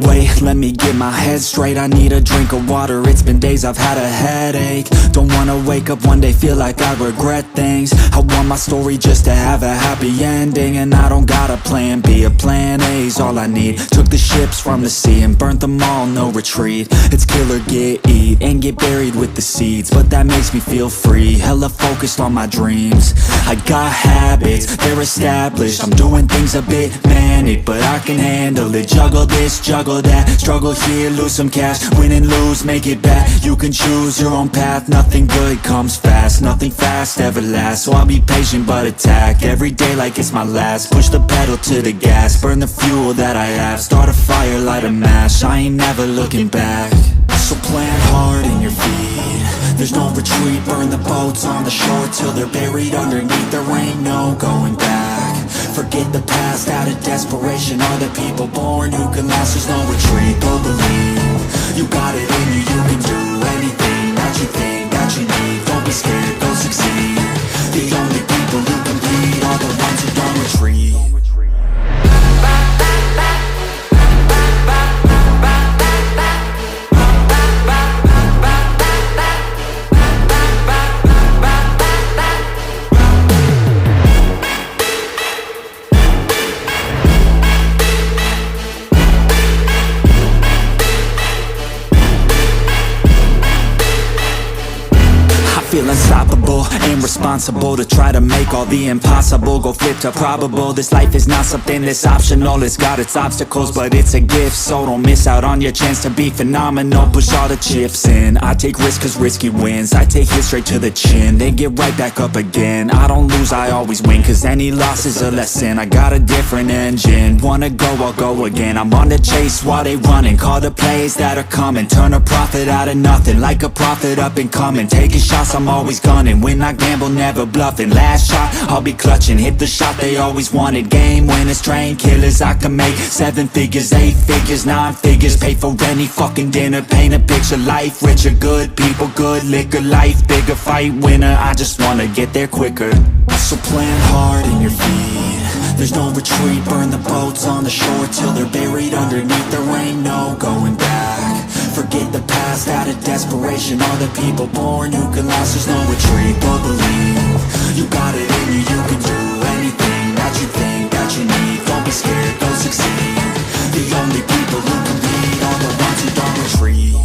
Wait, let me get my head straight. I need a drink of water, it's been days I've had a headache. Don't wanna wake up one day, feel like I regret things. I want my story just to have a happy ending. And I don't got a plan B, a plan A's all I need. Took the ships from the sea and burnt them all, no retreat. It's kill or get, eat, and get buried with the seeds. But that makes me feel free, hella focused on my dreams. I got habits, they're established. I'm doing things a bit manic, but I can handle it. Juggle this, juggle that, struggle here, lose some cash. Win and lose, make it back. You can choose your own path, nothing good comes fast. Nothing fast ever lasts, so I'll be patient but attack every day like it's my last. Push the pedal to the gas, burn the fuel that I have. Start a fire, light a match, I ain't never looking back. So plant hard in your feet, there's no retreat. Burn the boats on the shore till they're buried underneath. There ain't no going back. Forget the past out of desperation. Are the people born who can last? There's no retreat. Go believe, you got it in you. You can do anything that you think that you need. Don't be scared, go succeed. The only people who compete are the ones who don't retreat. Feel unstoppable and responsible to try to make all the impossible go flip to probable. This life is not something that's optional, it's got its obstacles, but it's a gift. So don't miss out on your chance to be phenomenal. Push all the chips in, I take risks cause risky wins. I take hits straight to the chin, then get right back up again. I don't lose, I always win, cause any loss is a lesson. I got a different engine, wanna go, I'll go again. I'm on the chase while they running, call the plays that are coming. Turn a profit out of nothing, like a prophet up and coming. Taking shots, I'm always gunning. When I gamble, never bluffing. Last shot, I'll be clutching. Hit the shot they always wanted. Game winners, train killers. I can make 7 figures, 8 figures, 9 figures. Pay for any fucking dinner. Paint a picture, life richer. Good people, good liquor. Life bigger, fight winner. I just wanna get there quicker. So plant hard in your feet, there's no retreat. Burn the boats on the shore till they're buried underneath. There ain't no going back. Forget the past out of desperation. Are the people born who can last? There's no retreat. But believe, you got it in you. You can do anything that you think that you need. Don't be scared, go succeed. The only people who compete are the ones who don't retreat.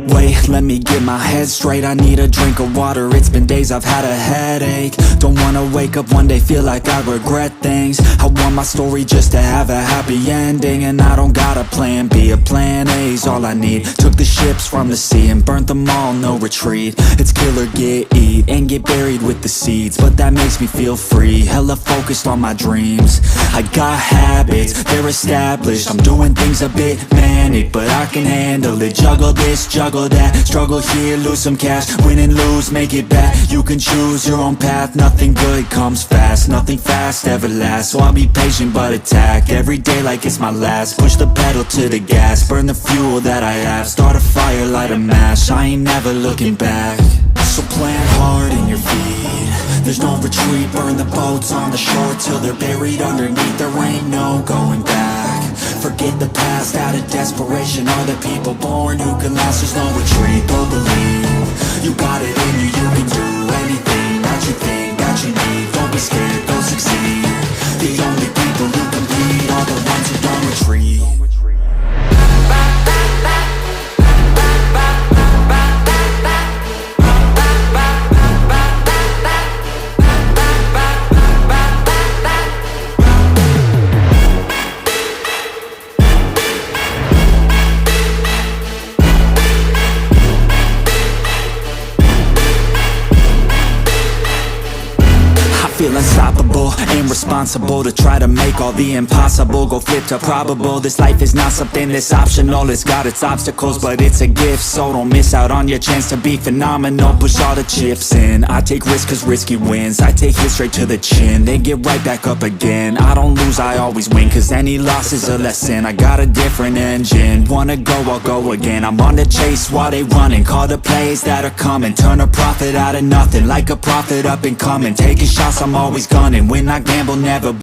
Wait, let me get my head straight. I need a drink of water, it's been days I've had a headache. Don't wanna wake up one day, feel like I regret things. I want my story just to have a happy ending. And I don't got a plan B, a plan A's all I need. Took the ships from the sea and burnt them all, no retreat. It's kill or get, eat, and get buried with the seeds. But that makes me feel free, hella focused on my dreams. I got habits, they're established. I'm doing things a bit manic, but I can handle it. Juggle this, juggle that, struggle here, lose some cash. Win and lose, make it back. You can choose your own path, nothing good comes fast. Nothing fast ever lasts, so I'll be patient but attack every day like it's my last. Push the pedal to the gas, burn the fuel that I have. Start a fire, light a match, I ain't never looking back. So plant hard in your feet, there's no retreat. Burn the boats on the shore till they're buried underneath. There ain't no going back. Forget the past out of desperation. Are the people born who can last? There's no retreat. Go believe, you got it in you. You can do anything that you think that you need. Don't be scared, go succeed. The only people who compete are the ones who don't retreat. feel unstoppable and responsible to try to make all the impossible go flip to probable. This life is not something that's optional, it's got its obstacles, but it's a gift. So don't miss out on your chance to be phenomenal. Push all the chips in, I take risks cause risky wins. I take hits straight to the chin, then get right back up again. I don't lose, I always win, cause any loss is a lesson. I got a different engine, wanna go, I'll go again. I'm on the chase while they running, call the plays that are coming. Turn a profit out of nothing, like a prophet up and coming. Taking shots, I'm always gunning. When I gamble, never